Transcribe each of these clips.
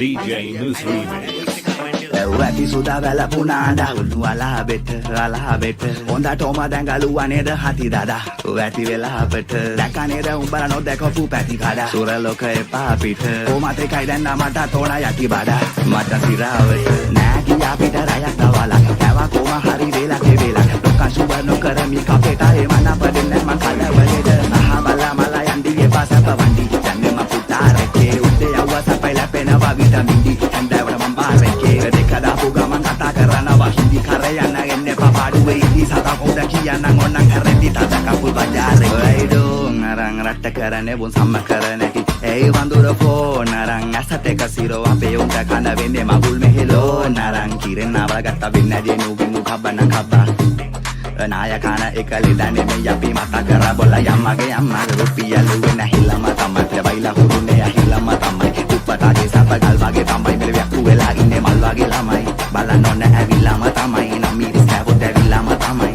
DJ Moose Remix. Wati suda vela punada ulu ala bet onda toma dangalu aneda hati dada wati vela bet dakaneda umbara no dekapu pati kada sura loka epa pith o mate kai danna mata tona yati bada mata sirawet nagi apita rayak dawala kawa koma hari vela ke vela loka subano karami kapeta e mana padenne makala waleda ahabala malayan diye pasa pawandi janne maputare ke ude yawa sampai lapena wa vitamin D anda wala mambare ke dekada pugaman kata karana wa hindi karayana enne papaduwe ini sata koda kiyana ngonang karendi tada kapul bajare aido ngarang ratta karane bun samma karane ki ei bandura phone narang asate kasiro ape unta kana venne magul mehelo narang kiren nawala gatta venna jenu binu khabana khabba නායකන එකලි දන්නේ මේ අපි මත කර බොල යම්මගේ රුපියල් වෙන හිලම තමයි බයිලා හුරුනේ හිලම තමයි උපටාගේ සපගල් වගේ තමයි මෙල වැක්කු වෙලා ඉන්නේ මල් වගේ ළමයි බලන්න ඕන ඇවිල්ලාම තමයි නමීරිස් කැවොත් ඇවිල්ලාම තමයි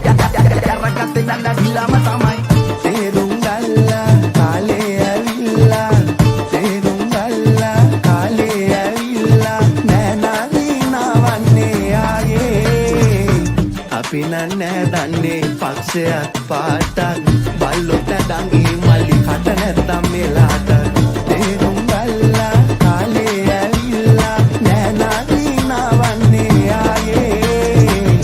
යරගත්තේ නන්න හිලම තමයි තේරුම් ගල්ලා කාලේ ඇවිල්ලා තේරුම් ගල්ලා කාලේ ඇවිල්ලා නෑනාරි නවන්නේ ආයේ අපි නෑ දන්නේ පක්ෂයක් පාටක් බල්ලොත් දඟි මල්ලි කට නැත්තම් මෙලාට තේරුම් ගල්ලා කාලේ ඇවිල්ලා නෑ නාරි නවන්නේ ආයේ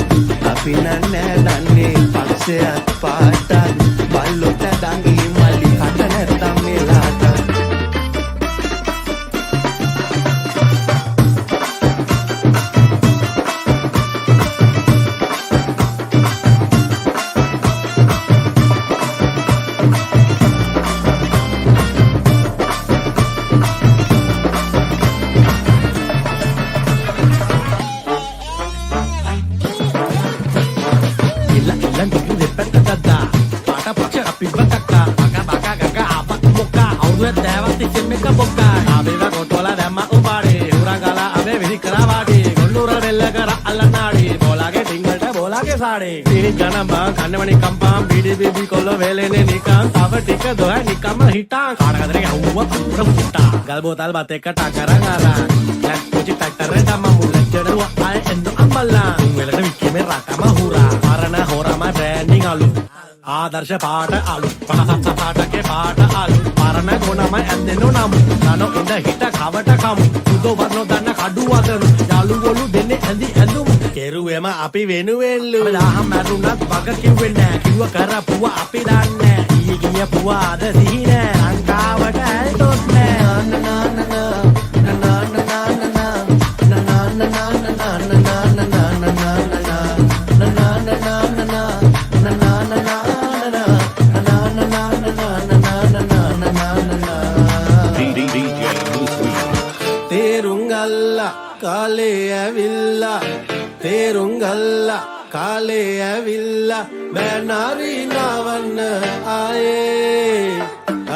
අපි නෑ දන්නේ පක්ෂයක් පාටක් බල්ලොත් දඟි මල්ලි කට නැත්තම් මෙලාට කන්නවනි කම්පාම් බීඩි බීබි කොල්ල වේලෙනේ නිකන් තව ටික දොය නිකම්ම හිටා කාඩගදරේ යවුව පුර පුටා ගල් බෝතල් බත් එක්ක ටකරන් අරන් ලැක් පුචි ටක්ටරේ තම මුල්ලෙච්චඩුව ආය එන්න අම්මල්ලා වෙලට වික්කේ රටම හුරා මරණ හොරම බ්‍රෑන්ඩින් අලු ආදර්ශ පාට අලු පහසත් පාටකේ පාට අලු මරණ ගොනම ඇන්දෙන්නු නම් නනෝ ඉඳ හිට කවට කමු සුදෝ වර්ණෝ දන්න කඩු වදනු යාළු වලු දෙන්නේ ඇඳි ඇඳුම් කෙරුවෙම අපි වෙනුවෙන්ලු දහම් මරුණත් වග කිව්වේ නෑ කිව්ව කරපුව අපි දන්නේ ඊයේ ගිය පුව අද සිහි නෑ ලංකාවට ඇල්තොත් නෑ තේරුම් ගල්ලා කාලේ ඇවිල්ලා තේරුම් ගල්ලා කාලේ ඇවිල්ලා බෑනාරි නවන්න ආයේ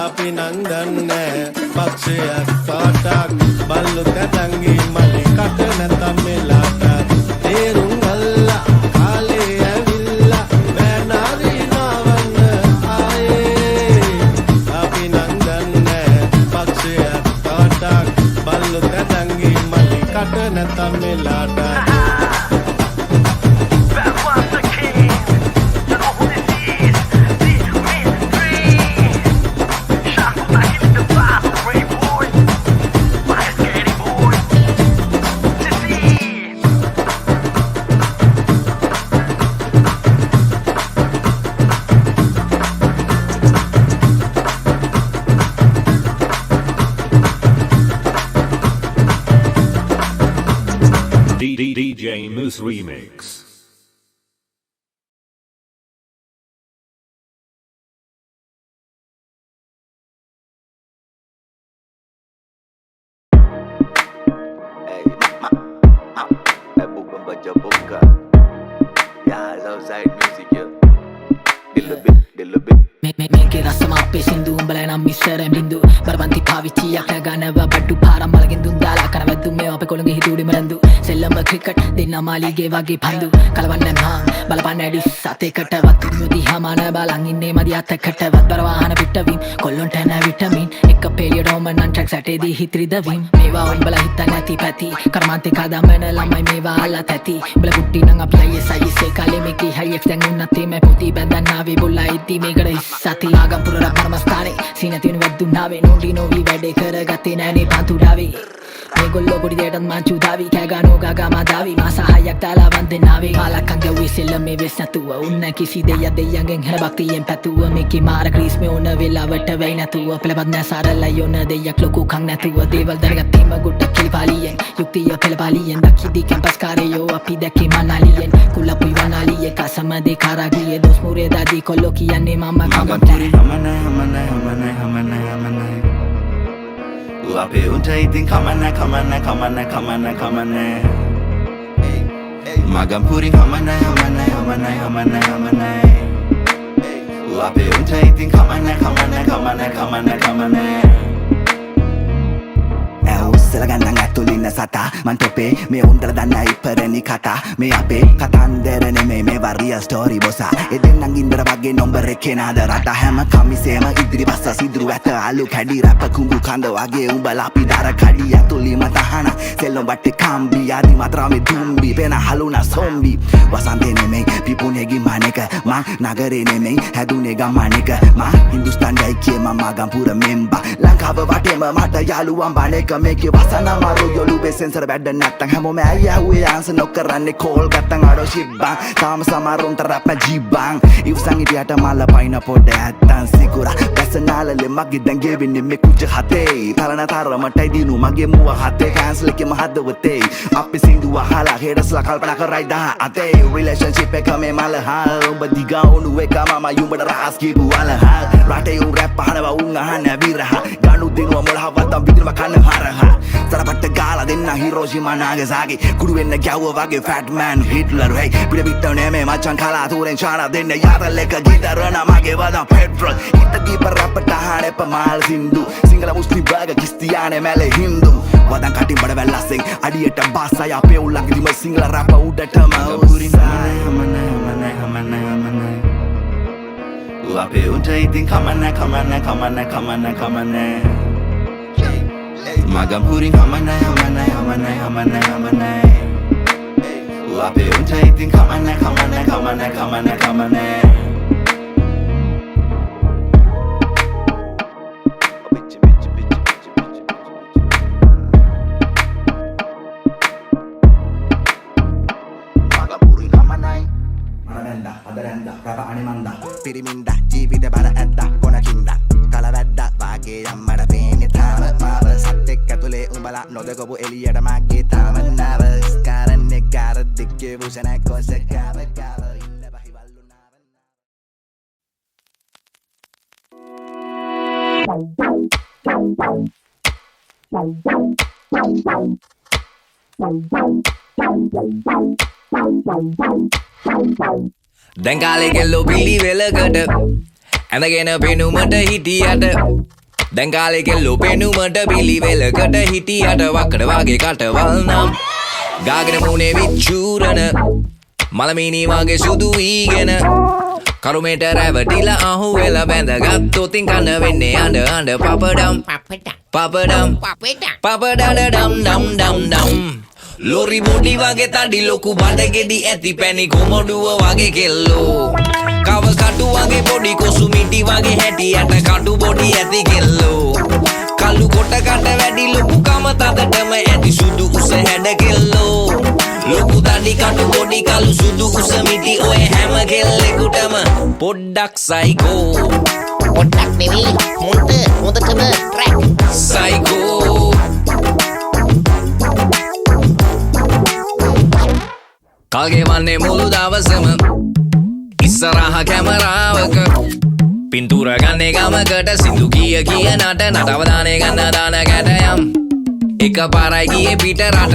අපි නං දන්නේ පක්ෂයක් පාටක් බල්ලොත් දඟි මලි කට නැතම් මෙලාට තේරුම් ගල්ලා කාලේ ඇවිල්ලා බෑනාරි නවන්න ආයේ අපි නං දන්නේ පක්ෂයක් පාටක් බල්ලොත් දඟි මලි කට නැතම් මෙලාට DJ Moose Remix. buka. Ya outside music ya. Dilla bit. මේකේ රසම අපේ සින්දු උඹලා නම් මිස්සර බින්දු බරපන්ති පාවිච්චියක් නැගනව බඩු පාරම් බලකින් දුන් දාලා කරවැද්දු මේ අපේ කොළඟේ හිතුඩි මරන්දු සෙල්ලම ක්‍රිකට් දෙන්න මාලිගේ වගේ පන්දු කලවන්න මං බලපන්න ඇඩි සතේකට වතුරු දිහාමාන බලන් ඉන්නේ මදි අතකට වත්බර වාහන පිටවීම කොල්ලොන්ට නැ විටමින් එක පෙලිය රෝමන් ට්‍රැක් සැටේදී හිත්‍රිදවීම මේවා උඹලා හිතන්න නැති පැති කර්මාන්තේ කදමන ළමයි මේවා අල්ලත් ඇති උඹලා කුට්ටි නම් අපි අයිසේ කාලේ මේකේ හයියක් දැන් උන්නත් මේ පොතී බැඳන් ආවේ බොල්ලා ඉති මේකට ඉස්සති ආගම්පුර රත්නමස්ථානේ සීන තියෙන වැද්දුනාවේ නෝඩි නෝවි වැඩේ කරගත්තේ නෑනේ පන්තුඩාවේ මේගොල්ලෝ පොඩි දෙයටත් මාංචු දාවි කෑගානෝ ගාගා මාදාවි මාසහයක් තාලා වන්දනාවේ කාලක්කන් ගැව්වේ සෙල්ලම් මේ වෙස් නැතුව උන්න කිසි දෙයක් දෙයියන්ගෙන් හැර බක්තියෙන් පැතුව මේකේ මාර ක්‍රීස් මේ ඕන වෙලාවට වෙයි නැතුව පෙළපත් නැ සාරලයි ඕන දෙයක් ලොකු කන් නැතුව දේවල් දැනගත්තීම ගොඩක් කිලිපාලියෙන් යුක්තිය පෙළපාලියෙන් දක්කිදී කැම්පස් කාරයෝ අපි දැක්කේ මනාලියෙන් කුලපුයි වනාලියේ කසමදේ කාරාගියේ දොස් මුරේ දාදී කොල්ලෝ කියන්නේ මම කම්බටේ අපේ උන්ට ඉතින් කමන්න මගම් පුරි කමන්න අපේ උන්ට ඉතින් කමන්න ඇවුස්සල ගන්නන් ඇතුලින්න සතා මන් තොපේ මේ උන්දර දන්න ඉපරණි කතා මේ අපේ කතන්දර නෙමේ මේ වරිය ස්ටෝරි බොසා එදෙන්නන් ඉන්දර වගේ නොම්බර කෙනාද රට හැම කමිසේම ඉදිරි බස්ස සිදුරු ඇත අලු කැඩි රැප කුඹු කඳ වගේ උඹලා අපි දර කඩි ඇතුලිම තහන සෙල්ලොම් බට්ටේ කම්බි ආදි මතරාමේ දුම්බි පෙන හලුනා සොම්බි වසන්තේ නෙමේ පිපුනේගි මානෙක මං නගරේ නෙමේ හැදුනේ ගම්මානෙක මං හින්දුස්තාන් ජයිකේ මම ගම්පුර මෙම්බා ලංකාව වටේම මට යාළුවන් බණේක මේකේ වසන මාරු යොළුවේ සෙන්සර් වැඩ නැත්තම් හැමෝම ඇයහුවේ ආන්සර් නොකරන්නේ කෝල් ගත්තන් අඩෝ ෂිබ්බන් තාම සමරුන්ට රැප් ජීබන් ඉවසන් ඉතියට මල පයින් පොඩ ඇත්තන් සිකුරා දැසනාලලේ මගේ දැන් ගෙවින්නේ මේ කුජ හතේ තරණ තරමටයි දිනු මගේ මුව හතේ කැන්සල් එකේ මහදවතේ අපි සින්දුව අහලා හෙඩස්ලා කල්පනා කරයි දහ අතේ රිලේෂන්ෂිප් එක මේ මල හාල් ඔබ දිගා උණු එක මම යුඹට රහස් කියපු වල හාල් රටේ උන් රැප් අහනවා උන් අහන්නේ විරහ ගනු දිනුව මොලහවත්තම් විදිනව කන්න හරහා සරපට්ට ගාලා දෙන්න හිරෝෂිමා නාගසාකි කුඩු වෙන්න ගැව්ව වගේ ෆැට් මෑන් හිට්ලර් හේ පිට පිට නෙමේ මචන් කලාතුරෙන් ශාන දෙන්න යාරල් එක ගිටරන මගේ වදන් පෙට්‍රල් හිට දීප රැපට අහන්නේ පමාල් සින්දු සිංගල මුස්ලිම් බර්ග කිස්තියානේ මැලේ හින්දු වදන් කටින් බඩ වැල්ලස්සෙන් අඩියට බාසය අපේ උල්ලංගිදිම සිංගල රැප උඩටම උරින් අපේ උන්ට ඉතින් කමන්න මගම් පුරින් කමන්න අපේ උන්ට ඉතින් කමන්න පිරිමින්ද ජීවිත බර ඇත්ත කොනකින්ද කලවැද්ද වාගේ යම්මට පේන්නේ තාම මාව සත්‍යෙක් ඇතුලේ උඹලා නොදකපු එළියට මගේ තාම නවස් කරන්නේ කාර දික්කේ බුසන කොස කාව ඉන්න බහිවල්ලු දැන් කාලේ කෙල්ලෝ පිළිවෙලකට ඇඳගෙන පෙනුමට හිටියට දැන් කාලේ කෙල්ලෝ පෙනුමට පිළිවෙලකට හිටියට වක්කඩ වගේ කටවල් නම් ගාගෙන මුනේ විචූරන මලමිනි වගේ සුදු වීගෙන කරුමේට රැවටිලා අහුවෙලා බැඳගත්තොතින් කන වෙන්නේ අඬ පපඩම් ඩම් ලොරි බොඩි වගේ තඩි ලොකු බඩගෙඩි ඇති පැණි කොමඩුව වගේ කෙල්ලෝ කව කටු වගේ පොඩි කොසු මිටි වගේ හැටියට කටු බොඩි ඇති කෙල්ලෝ කළු කොට කට වැඩි ලොකු කම තදටම ඇති සුදු උස හැඩ කෙල්ලෝ ලොකු තඩි කටු බොඩි කළු සුදු උස මිටි ඔය හැම කෙල්ලෙකුටම පොඩ්ඩක් සයිකෝ පොඩ්ඩක් නෙවෙයි හොඳටම ට්‍රැක් සයිකෝ කල්ගෙවන්නේ මුළු දවසම ඉස්සරහ කැමරාවක පින්තූර ගන්නේ ගමකට සින්දු කිය නට නටවදානය ගන්න දාන කැටයම් එක පාරයි ගියේ පිට රට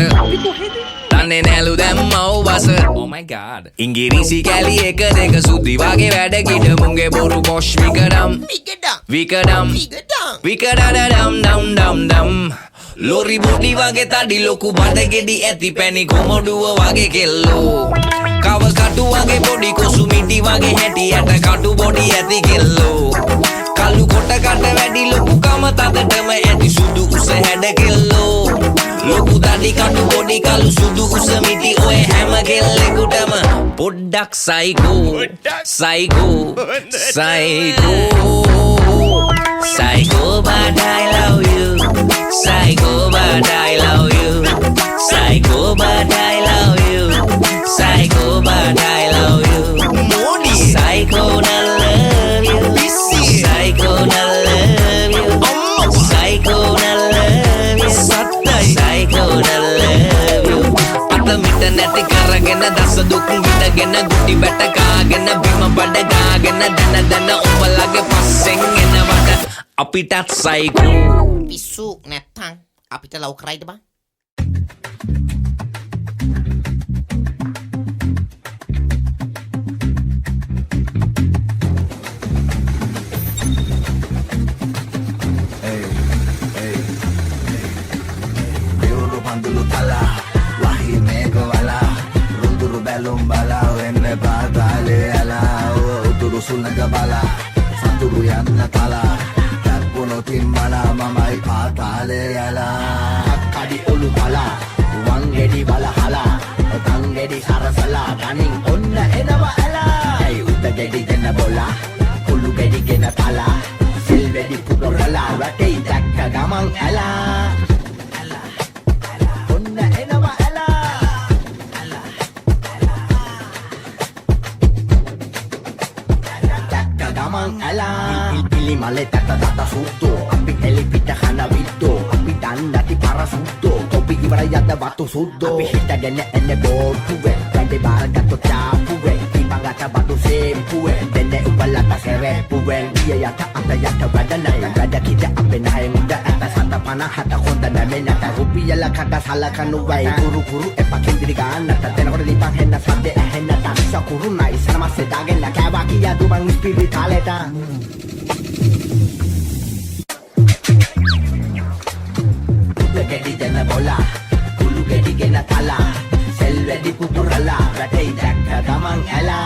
දන්නේ නැලු දැම්මව බස oh my god ඉංගිරිසි කැලි එක දෙක සුද්දි වගේ වැඩ කිඩ මුංගේ බොරු කොෂ් විකඩම් විකඩම් විකඩඩම් ඩම් ලෝරි බොඩි වගේ තඩි ලොකු බඩගෙඩි ඇති පැණි කොමඩුව වගේ කෙල්ලෝ කව කටු වගේ බොඩි කොසු මිටි වගේ හැටි යට කටු බොඩි ඇති කෙල්ලෝ කළු කොට කට වැඩි ලොකු කම තදටම ඇති සුදු උස හැඩ කෙල්ලෝ ලොකු තඩි කටු බොඩි කළු සුදු උස මිටි ඔය හැම කෙල්ලෙකුටම පොඩ්ඩක් psycho psycho psycho Psycho, but I love you. Psycho, but I love you. Psycho, but I love you. Psycho, but I love you. Moni. Psycho, I love you. Busy. Psycho, I love you. Psycho, I love you. Sattai. Psycho, I love you. Ata mita neti karagena dasa dukku gidagena gutti betta kaagena bima bada gaagena dana umpalage passen ena wada අපිටත් psycho පිස්සු නැත්තං අපිට love කරයිද බං Biuru pandulu tala wahi mego wala runduru belum bala wenne patale ala uturu sulnaga bala saturu yanna tala timmala mamai paatale yala hakkadi olu bala wangedi bala hala tangedi sarasala kanin onna enawa ala hey uttagedi denna bola kullu gedi gena tala silvedi pudorala ratei dakka gaman ala onna enawa ala dakka gaman ala pilih male tata tata sutto api eli pita hana vitto api dandati para sutto topi ibara yada batu suddo api hita dene ene botuwe gade baragatto chapuwe ibangata batu sempuwe dene upalata serepuwe dia yata ata yata badanai gada kita ape nae muda atas hata panah hata konda na menata rupiah la kata salah kanuwai guru-guru epa kendiri gana tatena kode lipang henna sade henna tansa kuruna isana mase dagen la kawaki ya dubang spiritualeta gedi dena bola kulu gedi gena tala selve di pupurala ratei dakka gamang ala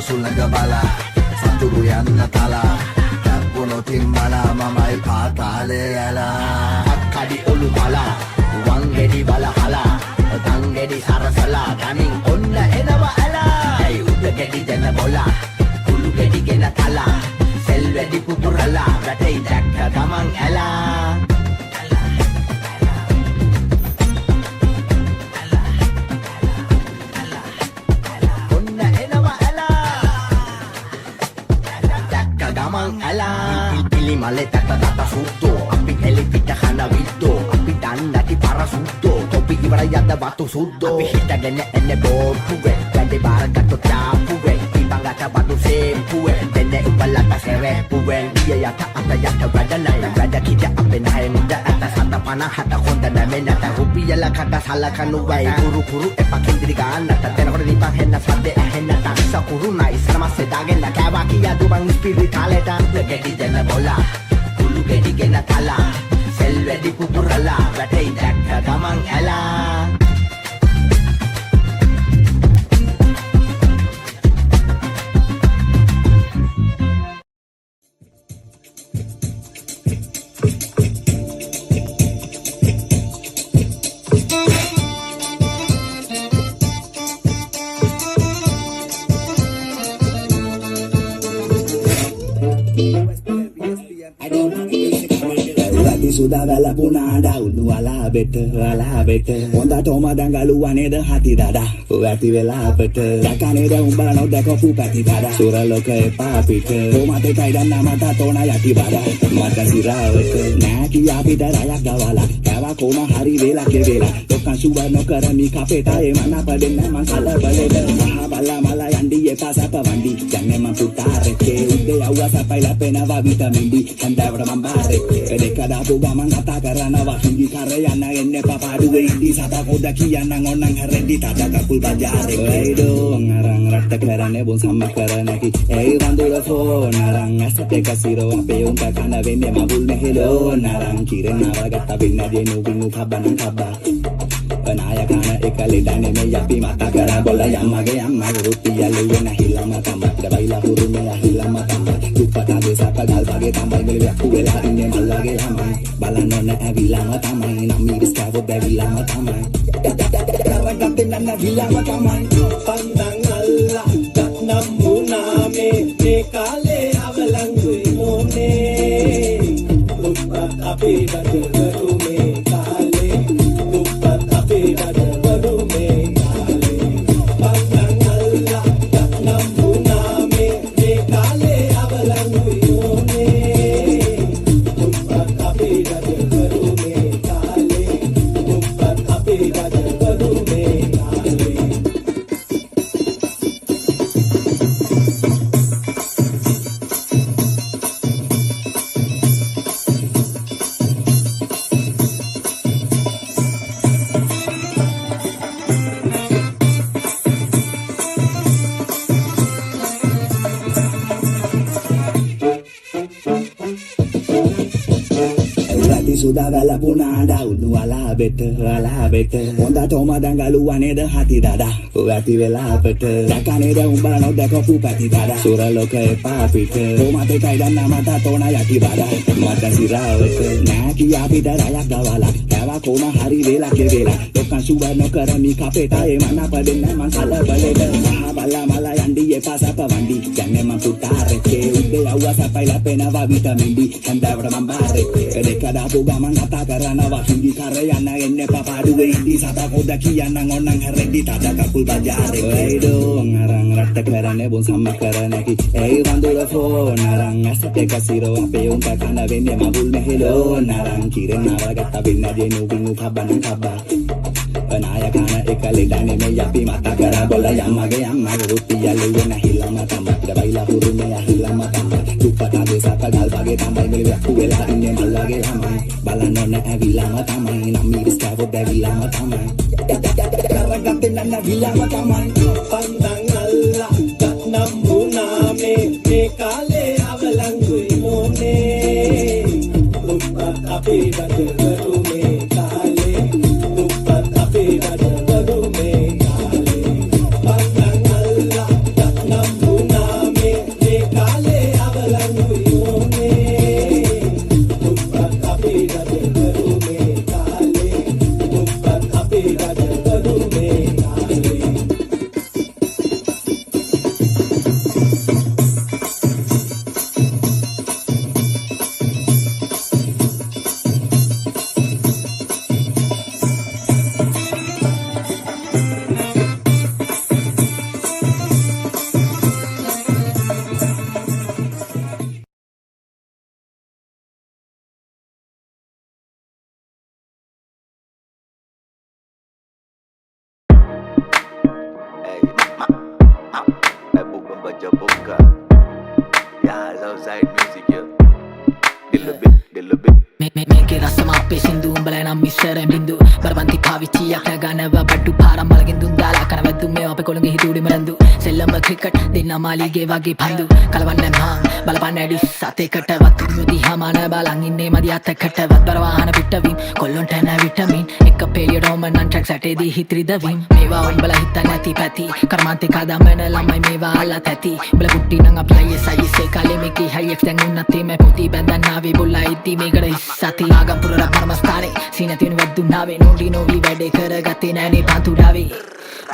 sulnaga bala saturu yanna tala tappuno timmala mamai paatale ala hakkadi olu bala wangedi bala hala tangedi sarasala kanin onna enawa ala hey uttagedi dena bola kullu gedi gena tala selvedi pupurala ratei dakka gaman ala ala pilih male tata tata sutto api eli pita hana vitto api dandati para sutto topi ibara yada batu suddo api hita dene ene botuwe gade baragatto chapuwe ibangata batu sempuwe dene upalata serepuwe dia yata ata yata badanai gada kita ape nae muda atas hata panah hata konda na menata rupiah la kata salah kanuwai guru-guru epa kendiri gana tatena kode lipang henna sade henna tansa kuruna isana mase dagen la kawaki ya dubang spiritualeta gedi dena bola kulu gedi gena tala selve di pupurala ratei dakka gamang ala වැති Suda වැල පුනාඩ උණු අලා බෙට හොඳටම දඟලුවා නේද හති දඩා වැති වෙලා අපට දැකනේද උඹලා නොදකපු පැති දඩා සුර ලෝක එපා පිට කොමත කයිදන්න මට තෝන යටි බඩ මට සිරාවට නෑ කියා පිට රයක් ගවලා කෑවා කොම හරි වේලා කෙවේලා ලොකන් සුවර් නොකරමි කපේටායේ මන පදෙන්න මං කලබලෙද මහා බලා මලා යන්ඩි එපා සැප වන්ඩි යන්නේ මං පුතාරකේ උදේ යවුවා සපයි ලැපෙනවා විටමින් ඩි හන්දවට මං බාරේ දෙක දාපු ගමන් කතා කරනවා හිඳි කර යන්න එන්නේ පපාඩුවේ ඉඳි සතා පොඩ කියන්න ඕනන් හැරෙද්දි තද කකුල් බජාරේ වේඩෝ අරන් රට කරන්නේ බොන් සම්ම කරනකි ඒ වඳුර ෆෝන් අරන් ඇසට කසිරෝ අපේ උන්ට කන වෙන්නේ මගුල් මෙහෙලෝ නරන් කිරෙන් නරගත්ත වෙන්න දෙනු Binu කබන කබා naayakana ekalidane me yapi mata kara bola yamage yamma rupiya leyena hilama tamba dabaila hurume hilama tamba upata desa pagal bage tamba mele yakku wela inne mallage lama balanona avilama tamba nammi diskavo bevilama tamba karagatte nanna vilama tamba pandang alla namuna me me kale avalangu none upata ape badaru me Suda වැල පුනාඩ උණු අලා බෙට හොඳටම දඟලුවා නේද හති දඩා වැති වෙලා අපට දැකනේද උඹලා නොදකපු පැති දඩා සුර ලෝක එපා පිට කොමත කයිදන්න මට තෝන යටි බඩ මට සිරාවට නෑ කියා පිට රයක් ගවලා කෑවා කොම හරි වේලා කෙවේලා ලොකන් සුවර් නොකරමි කපේටායේ මන පදෙන්න මං කලබලෙද මහා බලා මලා යන්ඩි එපා සප වන්ඩි යන්නේ මං පුතාරකේ උදේ යවුවා සපයි ලැපෙනවා විටමින් ඩි හන්දවට මං බාරේ දෙක දාපු ගමන් කතා කරනවා හිඳි කර යන්න එන්නේ පපාඩුවේ ඉඳි සතා පොඩ කියන්න ඕනන් හැරෙද්දි තද කකුල් බජාරේ වේඩෝ අරන් රට කරන්නේ බොන් සම්ම කරනකි ඒ වඳුර ෆෝන් අරන් ඇසට කසිරෝ අපේ උන්ට කන වෙන්නේ මගුල් මෙහෙලෝ නරන් කිරෙන් නරගත්ත වෙන්න දෙනු Binu කබන කබා naayakana ekalidane me yapi mata kara bola yamage yamma rupiya leyena hilama tamba dabaila hurume hilama tamba upata desa pagal bage tamba mele yakku wela inne mallage lama balanona avilama tamba nammi diskavo bevilama tamba karagatte nanna vilama tamba pandang alla namuna me kale avalangu none upata ape badaru me kale upata ape badaru me kale pandang alla namuna me kale avalangu none upata ape badaru me kale upata ape badaru me kale baca buka. Ya, Southside music ya. Dilebit. මේකේ රසම අපේ සින්දු උඹලා නම් ඉස්සරෙන් බින්දු බරපන්ති පාවිච්චියක් නැගනව බඩු පාරම් බලකින් දුන් දාලා කරන වැද්දු මේ අපේ කොළඹ හිතුඩි මරන්දු සෙල්ලම ක්‍රිකට් දෙන්න මාලිගේ වගේ පන්දු කලවන්නේ මං බලපන්න ඇඩි සතේකට වතුණු දිහාමන බලන් ඉන්නේ මදි අතකට වත්බර වාහන පිටවින් කොල්ලොන්ට නැ විටමින් එක පෙරියඩ් ඕමන් නන් ට්‍රැක් සැටේදී හිත්‍රිදවින් මේවා උඹලා හිත නැති පැති කර්මාන්තේ කදමන ළමයි මේවා අල්ලා තැති උඹලා කුට්ටි නම් අපි අයිසේ කාලේ මේකේ හයියක් දැන් උන්නත් මේ පොටි බැඳන් ආවේ බොල්ලා ඉද්දි මේකට sati agam pura raparmastane sina tinu vadunave noli novi vede karagate nane pantudawe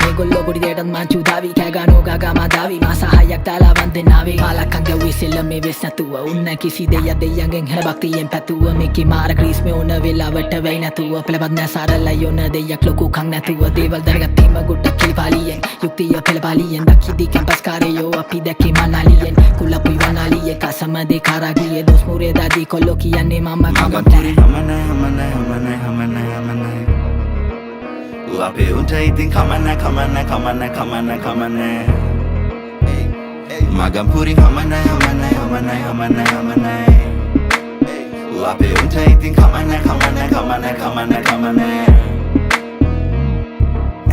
මේගොල්ලෝ පොඩි දෙයටත් මංචු දාවි කෑගනෝ ගාගා මදාවි මාසාහයක් දාලා වන්දනාවේ පාලක්කන් ගැව්වේ සෙල්ලම් මේ වෙස් නැතුව උන්න කිසි දෙයක් දෙයියන්ගෙන් හැර භක්තියෙන් පැතුව මේකේ මාර ක්‍රීස් මේ ඕන වෙලාවට වෙයි නැතුව පෙළපත් නැ සාරලයි ඕන දෙයක් ලොකු කන් නැතුව දේවල් දැනගත්තීම ගොඩක් කිලිපාලියෙන් යුක්තිය පෙළපාලියෙන් දක්කිදී කැම්පස් කාරයෝ අපි දැක්කේ මනාලියෙන් කුලපුයි වනාලියේ කසම දෙ කාරාගියේ දොස් මුරේ දාදී කොල්ලෝ කියන්නේ මම කමට අපේ උන්ට ඉතින් කමන්න මගම් පුරි හමනයි අපේ උන්ට ඉතින් කමන්න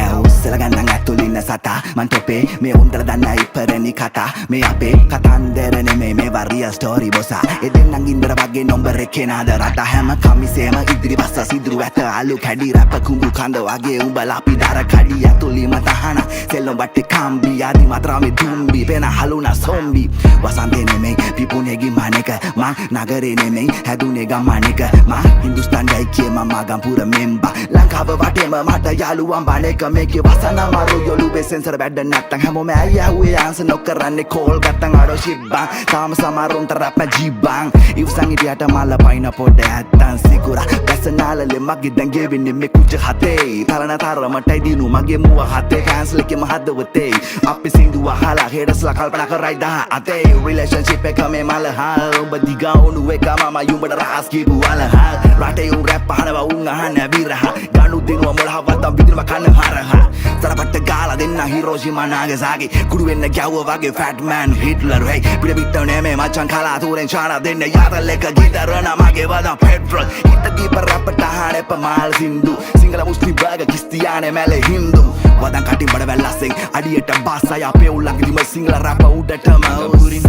ඇවුස්සල ගන්නන් ඇතුලින්න සතා මන් තොපේ මේ උන්දර දන්න ඉපරණි කතා මේ අපේ කතන්දර නෙමේ මේ වරිය ස්ටෝරි බොසා එදෙන්නන් ඉන්දර වගේ නොම්බර කෙනාද රට හැම කමිසේම ඉදිරි බස්ස සිදුරු ඇත අලු කැඩි රැප කුඹු කඳ වගේ උඹලා අපි දර කඩි ඇතුලිම තහන සෙල්ලොම් බට්ටේ කම්බි ආදි මත්‍රාමේ දුම්බි පෙන හලුනා සොම්බි වසන්තේ නෙමේ පිපුනේගි මණේක මං නගරේ නෙමේ හැදුනේ ගම්මණේක මං හින්දුස්තාන් ගයිකේ මම ගම්පුර මෙම්බා ලංකාව වටේම මට යාළුවන් බණේක මේකේ වසන මාරු යොළුවේ සෙන්සර් වැඩ නැත්තම් හැමෝම ඇයුවේ ආන්සර් නොකරන්නේ කෝල් ගත්තන් අඩෝ ෂිබ්බන් තාම සමරුන්ට රැප් ජීබන් ඉවසන් ඉදියට මල පයින් පොඩ ඇත්තන් සිකුරා බැසනාලලේ මගේ දැන් ගෙවෙන්නේ මේ කුජ හතේ තරණ තරමටයි දිනු මගේ මුව හතේ කැන්සල් එකේ මහදවතේ අපි සින්දුව අහලා හෙඩස්ලා කල්පනා කරයි දහ අතේ රිලේෂන්ෂිප් එක මේ මල හල් ඔබ දිගා උණු එක මම යුඹට රහස් කියපු වල හල් රටේ උන් රැප් අහනවා උන් අහන්නේ විරහ ගනු දිනුව මොළහවත් විදිනම කන්න හරහ සරපට්ට ගාලා දෙන්න හිරෝෂිමා නාගසාකි කුඩු වෙන්න ගැව්ව වගේ ෆැට් මෑන් හිට්ලර් හේ පිට පිට නෙමේ මචන් කලාතුරෙන් ඡාන දෙන්න යාතල් එක ගිටරන මගේ වදන් පෙට්‍රල් හිට දීප රැප්ට අහන්නේ පමාල් සින්දු සිංගල මුස්ලිම් බර්ග කිස්තියානේ මැල හින්දු වදන් කටින් බඩ වැල්ලස්සෙන් අඩියට බාසය අපේ උල්ලන්ගේ දිම සිංගල රැප උඩටම උරින්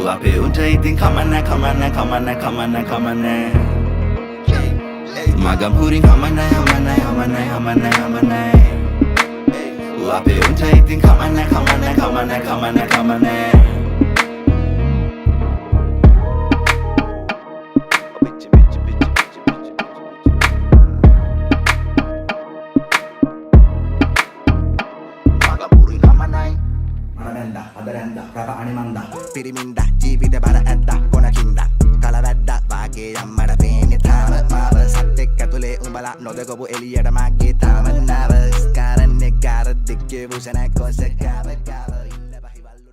අපේ උන්ට ඉතින් කමන්න මගම් පුරින් හමනයි අපේ උන්ට ඉතින් කමන්න පිරිමින්ද ජීවිත බර ඇද්ද කොනකින්ද කලවැද්ද වාගේ යම්මට පේන්නේ තාම මාව සත්‍යෙක් ඇතුලේ උඹලා නොදකපු එළියට මගේ තාම නර්වස් කරන්නේ ගාර දික්කේ බුසන කොස ගාව ඉන්න බහිවල්ලු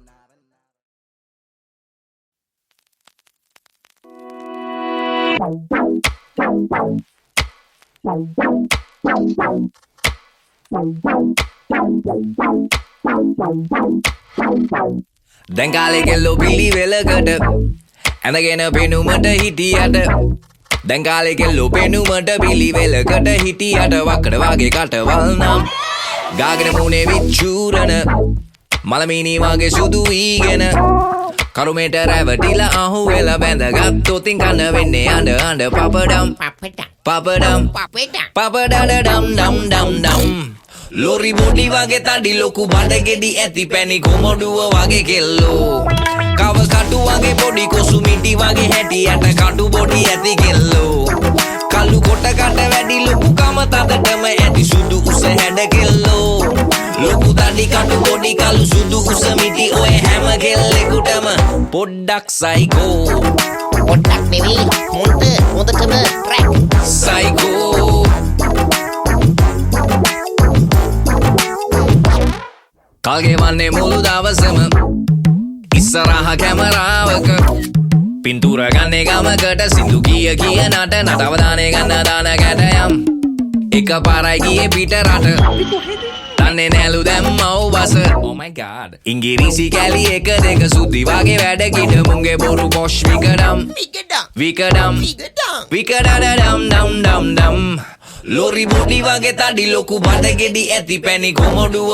දැන් කාලේ කෙල්ලෝ පිළිවෙලකට ඇඳගෙන පෙනුමට හිටියට දැන් කාලේ කෙල්ලෝ පෙනුමට පිළිවෙලකට හිටියට වක්කඩ වගේ කටවල් නම් ගාගෙන මුනේ විච්චූරන මලමිනි වගේ සුදු වීගෙන කරුමේට රැවටිලා අහුවෙලා බැඳගත්තොතින් කන වෙන්නේ අඬ පපඩම් ඩම් ලොරි බොඩි වගේ තඩි ලොකු බඩගෙඩි ඇති පැණි කොමඩුව වගේ කෙල්ලෝ කව කටු වගේ පොඩි කොසු මිටි වගේ හැටි යට කටු බොඩි ඇති කෙල්ලෝ කළු කොට කට වැඩි ලොකු කම තදටම ඇති සුදු උස හැඩ කෙල්ලෝ ලොකු තඩි කටු බොඩි කළු සුදු උස මිටි ඔය හැම කෙල්ලෙකුටම පොඩ්ඩක් සයිකෝ පොඩ්ඩක් නෙවෙයි හොඳටම ට්‍රැක් සයිකෝ කල්ගේ වන්නේ මුළු දවසම ඉස්සරහ කැමරාවක පින්තූර ගන්නේ ගමකට සින්දු කිය නට නටවදානේ ගන්න දාන ගැටයම් එක පාරයි ගියේ පිට රට දන්නේ නැලු දැම්මව බස oh my god ඉංගිරිසි කැලි එක දෙක සුදි වගේ වැඩ කිඩ මුංගේ බොරු පොෂ් විකඩම් ඩම් ලොරි බොඩි වගේ තඩි ලොකු බඩගෙඩි ඇති පැණි කොමඩුව